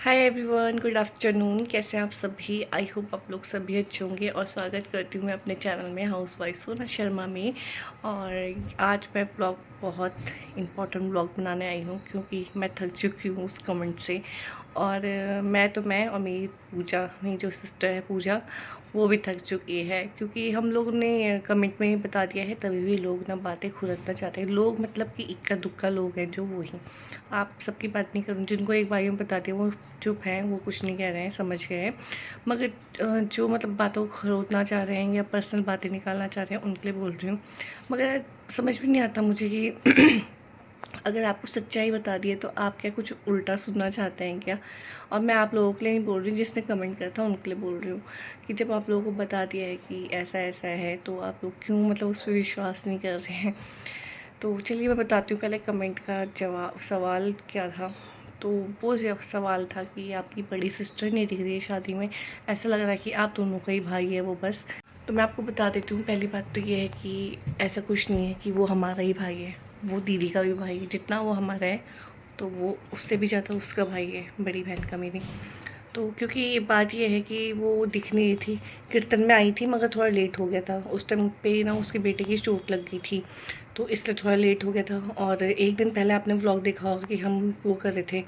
Hi everyone, good afternoon. कैसे हैं आप सभी? आई होप आप लोग सभी अच्छे होंगे और स्वागत करती हूँ मैं अपने चैनल में हाउस वाइफ सोना शर्मा में। और आज मैं ब्लॉग बहुत इम्पोर्टेंट ब्लॉग बनाने आई हूँ क्योंकि मैं थक चुकी हूँ उस कमेंट से। और मैं और मेरी पूजा, मेरी जो सिस्टर है पूजा, वो भी थक चुकी है क्योंकि हम लोग ने कमेंट में ही बता दिया है, तभी भी लोग ना बातें खुरदना चाहते हैं। लोग मतलब कि इक्का दुक्का लोग हैं जो, वो ही आप सबकी बात नहीं करूँ, जिनको एक बार में बताती हूँ वो चुप हैं, वो कुछ नहीं कह रहे हैं, समझ गए हैं। मगर जो मतलब बातों को खरोदना चाह रहे हैं या पर्सनल बातें निकालना चाह रहे हैं उनके लिए बोल रही हूँ। मगर समझ भी नहीं आता मुझे कि अगर आपको सच्चाई बता दी है तो आप क्या कुछ उल्टा सुनना चाहते हैं क्या? और मैं आप लोगों के लिए नहीं बोल रही हूँ, जिसने कमेंट करा था उनके लिए बोल रही हूँ कि जब आप लोगों को बता दिया है कि ऐसा ऐसा है तो आप लोग क्यों मतलब उस पर विश्वास नहीं कर रहे हैं। तो चलिए मैं बताती हूँ पहले कमेंट का जवाब। सवाल क्या था? तो वो सवाल था कि आपकी बड़ी सिस्टर नहीं दिख रही है शादी में, ऐसा लग रहा है कि आप दोनों का ही भाई है वो बस। तो मैं आपको बता देती हूँ, पहली बात तो ये है कि ऐसा कुछ नहीं है कि वो हमारा ही भाई है, वो दीदी का भी भाई है। जितना वो हमारा है तो वो उससे भी ज़्यादा उसका भाई है, बड़ी बहन का मेरी। तो क्योंकि बात ये है कि वो दिख नहीं रही थी, कीर्तन में आई थी मगर थोड़ा लेट हो गया था उस टाइम पे ना, उसके बेटे की चोट लग गई थी तो इसलिए थोड़ा लेट हो गया था। और एक दिन पहले आपने व्लॉग देखा होगा कि हम वो कर रहे थे,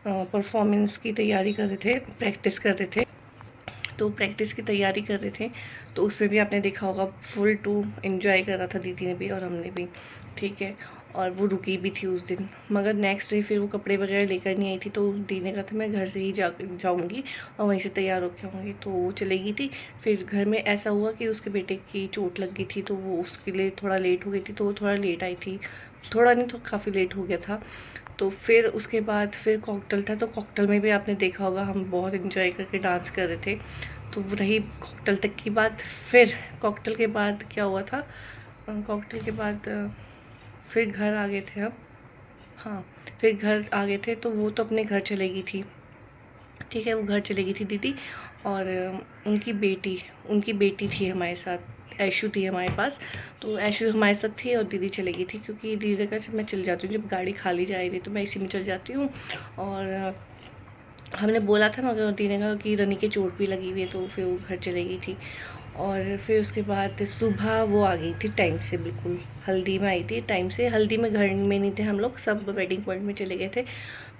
परफॉर्मेंस की तैयारी कर रहे थे, प्रैक्टिस कर रहे थे। तो प्रैक्टिस की तैयारी कर रहे थे तो उसमें भी आपने देखा होगा, फुल टू एंजॉय कर रहा था दीदी ने भी और हमने भी, ठीक है। और वो रुकी भी थी उस दिन, मगर नेक्स्ट डे फिर वो कपड़े वगैरह लेकर नहीं आई थी तो दीदी ने कहा था मैं घर से ही जाऊँगी और वहीं से तैयार होकर आऊँगी, तो वो चली गई थी। फिर घर में ऐसा हुआ कि उसके बेटे की चोट लग गई थी तो वो उसके लिए थोड़ा लेट हो गई थी, तो वो थोड़ा लेट आई थी, थोड़ा नहीं तो काफ़ी लेट हो गया था। तो फिर उसके बाद फिर कॉकटेल था, तो कॉकटेल में भी आपने देखा होगा हम बहुत इन्जॉय करके डांस कर रहे थे। तो वो रही कॉकटेल तक की बात। फिर कॉकटेल के बाद क्या हुआ था, कॉकटेल के बाद फिर घर आ गए थे हम। हाँ, फिर घर आ गए थे तो वो तो अपने घर चले गई थी, ठीक है, वो घर चली गई थी दीदी। और उनकी बेटी थी हमारे साथ, ऐशु थी हमारे पास। तो ऐशु हमारे साथ थी और दीदी चली गई थी क्योंकि दीदी ने कहा मैं चली जाती हूँ, जब गाड़ी खाली जा रही तो मैं इसी में चल जाती हूँ। और हमने बोला था मगर दीदी ने कहा कि रनी के चोट भी लगी हुई है तो फिर वो घर चली गई थी। और फिर उसके बाद सुबह वो आ गई थी टाइम से, बिल्कुल हल्दी में आई थी टाइम से। हल्दी में घर में नहीं थे हम लोग, सब वेडिंग पॉइंट में चले गए थे।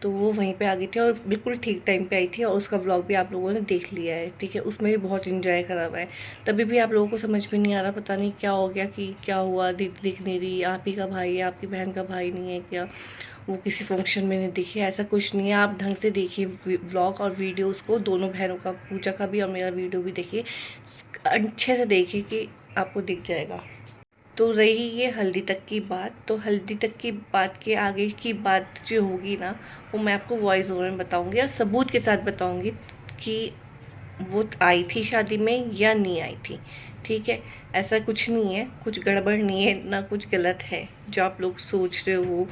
तो वो वहीं पे आ गई थी और बिल्कुल ठीक टाइम पे आई थी और उसका व्लॉग भी आप लोगों ने देख लिया है, ठीक है। उसमें भी बहुत इंजॉय करा हुआ है। तभी भी आप लोगों को समझ में नहीं आ रहा, पता नहीं क्या हो गया, कि क्या हुआ, दीदी दिख नहीं रही, आप ही का भाई है, आपकी बहन का भाई नहीं है क्या, वो किसी फंक्शन में नहीं दिखी। ऐसा कुछ नहीं है, आप ढंग से देखिए व्लॉग और वीडियोस को, दोनों बहनों का, पूजा का भी और मेरा वीडियो भी देखिए, अच्छे से देखिए कि आपको दिख जाएगा। तो रही ये हल्दी तक की बात, तो हल्दी तक की बात के आगे की बात जो होगी ना, वो मैं आपको वॉइस ओवर में बताऊंगी और सबूत के साथ बताऊंगी कि वो आई थी शादी में या नहीं आई थी, ठीक है। ऐसा कुछ नहीं है, कुछ गड़बड़ नहीं है ना, कुछ गलत है जो आप लोग सोच रहे हो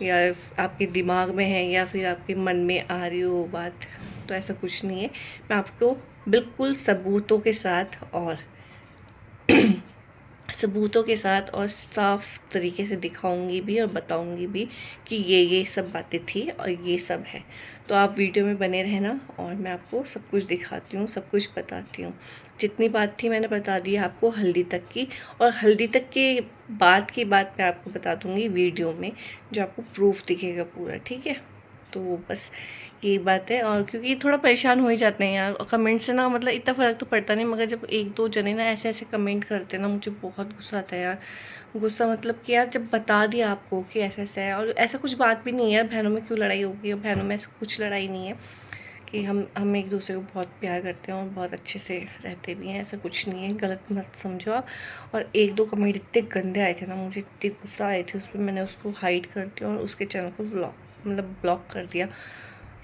या आपके दिमाग में है या फिर आपके मन में आ रही हो बात। तो ऐसा कुछ नहीं है, मैं आपको बिल्कुल सबूतों के साथ और सबूतों के साथ और साफ तरीके से दिखाऊंगी भी और बताऊंगी भी कि ये सब बातें थी और ये सब है। तो आप वीडियो में बने रहना और मैं आपको सब कुछ दिखाती हूँ, सब कुछ बताती हूँ। जितनी बात थी मैंने बता दी आपको हल्दी तक की, और हल्दी तक के बाद की बात मैं आपको बता दूँगी वीडियो में, जो आपको प्रूफ दिखेगा पूरा, ठीक है। तो बस यही बात है। और क्योंकि थोड़ा परेशान हो ही जाते हैं यार, और कमेंट से ना मतलब इतना फ़र्क तो पड़ता नहीं, मगर जब एक दो जने ना ऐसे ऐसे कमेंट करते हैं ना, मुझे बहुत गुस्सा आता है यार। गुस्सा मतलब कि यार जब बता दिया आपको कि ऐसा ऐसा है, और ऐसा कुछ बात भी नहीं है यार, बहनों में क्यों लड़ाई होगी, बहनों में ऐसा कुछ लड़ाई नहीं है, कि हम एक दूसरे को बहुत प्यार करते हैं और बहुत अच्छे से रहते भी हैं, ऐसा कुछ नहीं है, गलत मत समझो आप। और एक दो कमेंट इतने गंदे आए थे ना, मुझे इतने गुस्सा आए थे उस पर, मैंने उसको हाइड कर दिया और उसके चैनल को ब्लॉक कर दिया।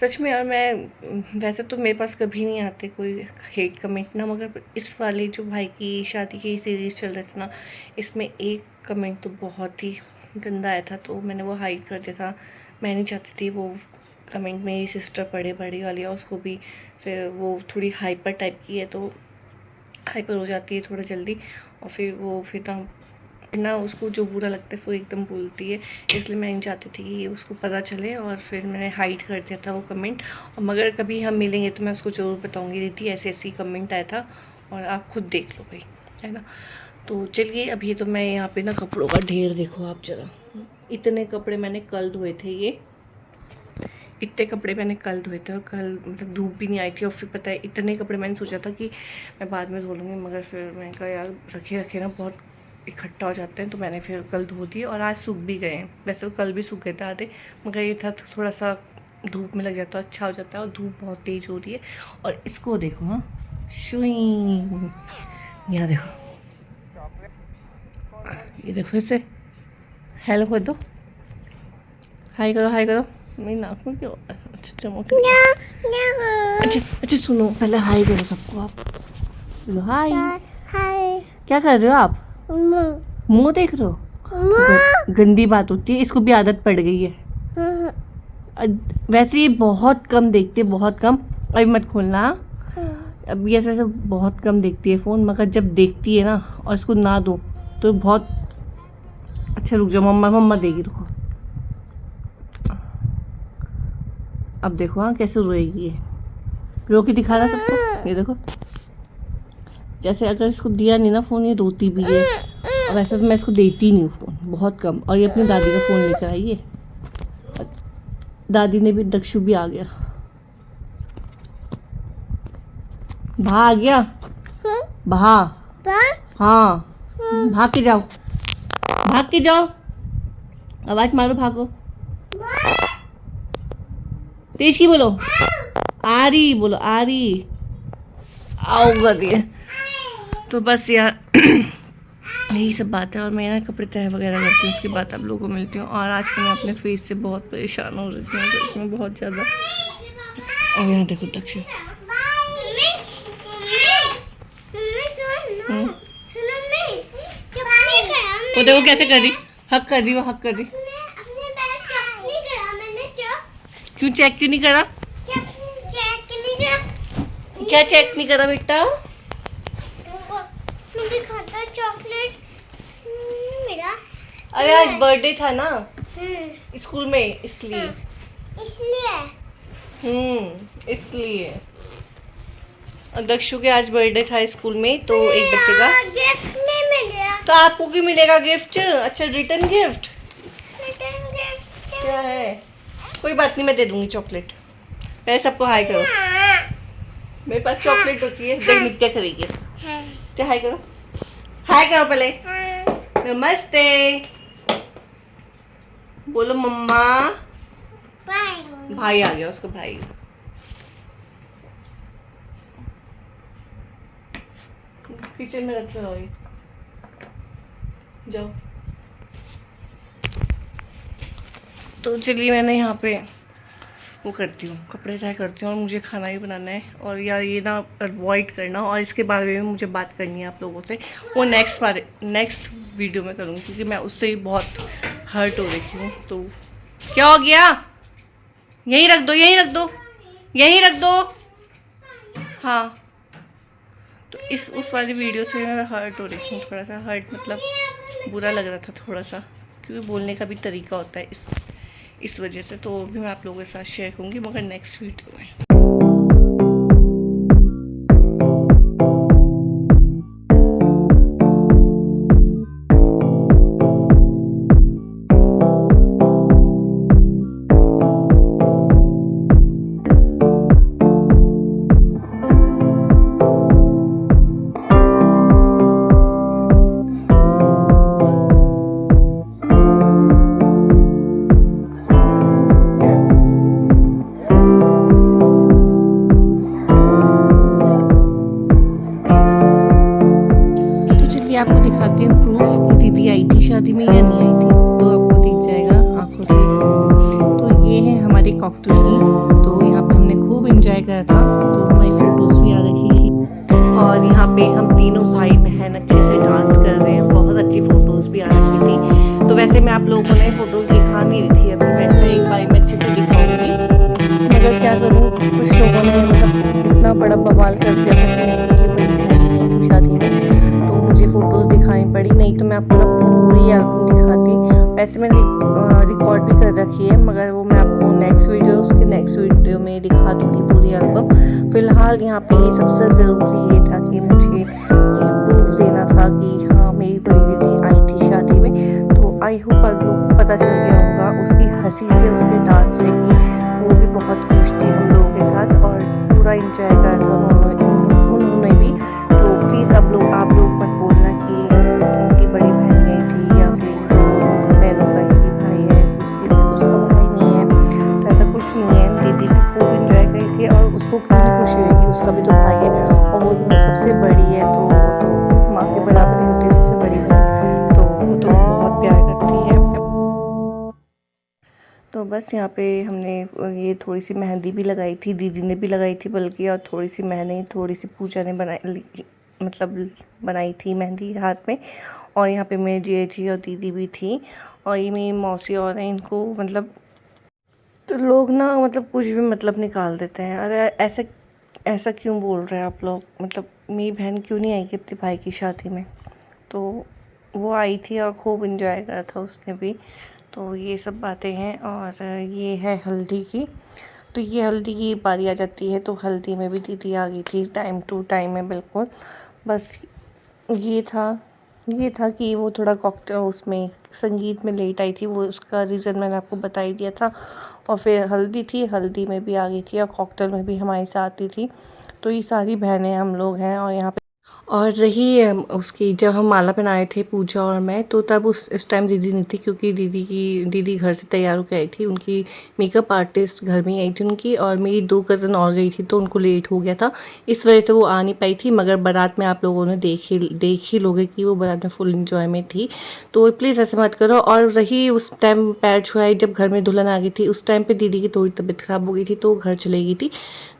सच में यार, मैं वैसे तो मेरे पास कभी नहीं आते कोई हेट कमेंट ना, मगर इस वाले जो भाई की शादी की सीरीज़ चल रही थी ना, इसमें एक कमेंट तो बहुत ही गंदा आया था तो मैंने वो हाइड कर दिया था। मैं नहीं चाहती थी वो कमेंट मेरी सिस्टर पढ़े, बड़ी वाली है, उसको भी फिर वो थोड़ी हाइपर टाइप की है तो हाइपर हो जाती है थोड़ा जल्दी, और फिर वो फिर ना ना उसको जो बुरा लगता है वो एकदम बोलती है, इसलिए मैं नहीं चाहती थी कि उसको पता चले, और फिर मैंने हाइड कर दिया था वो कमेंट। और मगर कभी हम मिलेंगे तो मैं उसको ज़रूर बताऊँगी, दीदी ऐसे ऐसे कमेंट आया था और आप खुद देख लो भाई, है ना। तो चलिए, अभी तो मैं यहाँ पे ना कपड़ों का ढेर देखो आप ज़रा, इतने कपड़े मैंने कल धोए थे, ये इतने कपड़े मैंने कल धोए थे, और कल मतलब धूप भी नहीं आई थी, और फिर पता है इतने कपड़े मैंने सोचा था कि मैं बाद में धो लूँगी, मगर फिर मैंने कहा यार रखे रखे ना बहुत इकट्ठा हो जाते हैं, तो मैंने फिर कल धो दिए और आज सूख भी गए हैं। वैसे तो कल भी सूख गए थे आधे, मगर ये था थोड़ा सा धूप में लग जाता है अच्छा हो जाता है, और धूप बहुत तेज़ हो रही है। और इसको देखो, हाँ शुई, यहाँ देखो, ये देखो इसे हेलो कर दो, हाय करो, हाय करो। मेरी नाक में क्यों अच्छा चमक रही है। अच्छा अच्छा सुनो, पहले हाय करो सबको आप, बोलो हाय। हाय। क्या कर रहे हो आप? मुंह देख रहे हो? गंदी बात होती है, इसको भी आदत पड़ गई है। वैसे ये बहुत कम देखती है, बहुत कम। अभी मत खोलना, अभी ऐसे वैसे बहुत कम देखती है फ़ोन, मगर जब देखती है ना और इसको ना दो तो बहुत अच्छा। रुक जाओ, मम्मा मम्मा देगी, रुको। अब देखो हाँ कैसे रोएगी ये, रो के दिखा रहा सबको, ये देखो। जैसे अगर इसको दिया नहीं ना फ़ोन, ये रोती भी है। और वैसे तो मैं इसको देती नहीं हूँ फ़ोन, बहुत कम। और ये अपनी दादी का फ़ोन लेकर आई है, दादी ने भी, दक्षु भी आ गया, भा आ गया, भा, हाँ भाग के जाओ, भाग के जाओ, आवाज़ मारो, भागो, तेज की बोलो, आ रही बोलो, आ रही, आओ दिए। तो बस यार यही सब बात है। और मैं ना कपड़े तय वगैरह करती हूँ, उसके बाद आप लोगों को मिलती हूँ। और आज के मैं अपने फेस से बहुत परेशान हो रही थी, इसमें बहुत ज़्यादा। और यहाँ देखो दक्षिण, वो देखो कैसे कर दी, हक कर दी, वो हक कर दी। क्यों चेक क्यों नहीं करा? क्या चेक नहीं करा बेटा? चॉकलेट मेरा, अरे आज बर्थडे था ना स्कूल में, इसलिए इसलिए और दक्षु के आज बर्थडे था स्कूल में, तो एक बच्चे का गिफ्ट नहीं मिला। तो आपको भी मिलेगा गिफ्ट। अच्छा रिटर्न गिफ्ट क्या है? कोई बात नहीं, मैं दे दूंगी चॉकलेट। पहले सबको हाय करो, मेरे पास चॉकलेट होती है, देख नित्या खरीदी है। क्या हाय करो, हाय करो पहले, नमस्ते बोलो मम्मा। भाई आ गया, उसका भाई। किचन में रखते रहो, जाओ। तो चलिए मैंने यहाँ पे वो करती हूँ, कपड़े तय करती हूँ, और मुझे खाना भी बनाना है। और यार ये ना अवॉइड करना, और इसके बारे में मुझे बात करनी है आप लोगों से, वो नेक्स्ट वीडियो में करूँगी, क्योंकि मैं उससे ही बहुत हर्ट हो रही हूँ। तो क्या हो गया? यहीं रख दो, यहीं रख दो, यहीं रख दो। हाँ तो उस वाली वीडियो से मैं हर्ट हो रही हूँ, थोड़ा सा हर्ट, मतलब बुरा लग रहा था थोड़ा सा, क्योंकि बोलने का भी तरीका होता है इस वजह से। तो भी मैं आप लोगों के साथ शेयर करूँगी, मगर नेक्स्ट वीडियो में। आपको दिखाती हूँ प्रूफ कि दीदी आई थी शादी में या नहीं आई थी, तो आपको दिख जाएगा आंखों से। तो ये है हमारी कॉकटेल की, तो यहाँ पे हमने खूब एंजॉय करा था, तो हमारी फ़ोटोज़ भी आ रखी थी। और यहाँ पे हम तीनों भाई बहन अच्छे से डांस कर रहे हैं, बहुत अच्छी फ़ोटोज़ भी आ रखी थी। तो वैसे मैं आप लोगों ने फ़ोटोज़ दिखा नहीं रही थी, अभी मैं एक बार में अच्छे से दिखाऊँगी, मगर क्या करूँ, कुछ लोगों ने मतलब इतना बड़ा बवाल कर दिया था कि उनकी बड़ी बहन नहीं थी शादी में, तो मुझे फ़ोटोज़ दिखानी पड़ी, नहीं तो मैं आपको ना पूरी एल्बम दिखाती। वैसे मैंने रिकॉर्ड भी कर रखी है, मगर वो मैं आपको उसके नेक्स्ट वीडियो में दिखा दूँगी पूरी एल्बम। फ़िलहाल यहाँ पे सबसे ज़रूरी ये था कि मुझे ये प्रूफ देना था कि हाँ, मेरी बड़ी दीदी आई थी शादी में। तो आई होप आप लोग को पता चल गया होगा उसकी हंसी से, उसके डांस से कि वो भी बहुत खुश थी हम लोगों के साथ और पूरा इंजॉय करा था उन्होंने भी। तो प्लीज़ आप लोग मत बोलना कि उनकी बड़ी बहन गई थी या फिर दो बहनों का ही भाई है तो उसका भाई नहीं है, तो ऐसा कुछ नहीं है। दीदी भी खूब इंजॉय करी थी और उसको क्यों नहीं खुशी हुई कि उसका भी तो भाई है और वो सबसे बड़ी है, तो वो तो माँ के बराबर ही होती है सबसे बड़ी बहन, तो वो तो बहुत प्यार करती है। तो बस यहाँ पे हमने ये थोड़ी सी मेहंदी भी लगाई थी, दीदी ने भी लगाई थी बल्कि, और थोड़ी सी पूजा ने बनाई थी मेहंदी हाथ में। और यहाँ पे मेरी जीजी और दीदी भी थी और ये मेरी मौसी और हैं, इनको तो लोग ना कुछ भी निकाल देते हैं। अरे ऐसा ऐसा क्यों बोल रहे हैं आप लोग? मेरी बहन क्यों नहीं आएगी अपने भाई की शादी में? तो वो आई थी और खूब इंजॉय करा था उसने भी। तो ये सब बातें हैं। और ये है हल्दी की, तो ये हल्दी की बारी आ जाती है, तो हल्दी में भी दीदी आ गई थी टाइम टू टाइम में बिल्कुल। बस ये था कि वो थोड़ा कॉकटेल उसमें संगीत में लेट आई थी, वो उसका रीज़न मैंने आपको बता ही दिया था। और फिर हल्दी में भी आ गई थी और कॉकटेल में भी हमारे साथ ही थी। तो ये सारी बहनें हम लोग हैं। और यहाँ पे और रही उसकी, जब हम माला पहनाए थे पूजा और मैं, तो तब इस टाइम दीदी नहीं थी, क्योंकि दीदी घर से तैयार होकर आई थी। उनकी मेकअप आर्टिस्ट घर में आई थी उनकी, और मेरी 2 कज़न और गई थी तो उनको लेट हो गया था, इस वजह से वो आ नहीं पाई थी। मगर बारात में आप लोगों ने देख ही लोगे कि वो बारात में फुल इंजॉय में थी। तो प्लीज़ ऐसे मत करो। और रही उस टाइम पैर छुआई, जब घर में दुल्हन आ गई थी, उस टाइम पर दीदी की थोड़ी तबीयत ख़राब हो गई थी तो वो घर चली गई थी।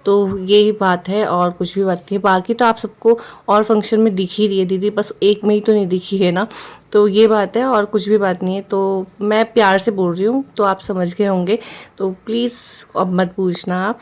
तो यही बात है और कुछ भी बात नहीं है। बाकी तो आप सबको और फंक्शन में दिख ही रही है दीदी, बस एक में ही तो नहीं दिखी है ना। तो ये बात है और कुछ भी बात नहीं है। तो मैं प्यार से बोल रही हूँ, तो आप समझ गए होंगे। तो प्लीज़ अब मत पूछना आप।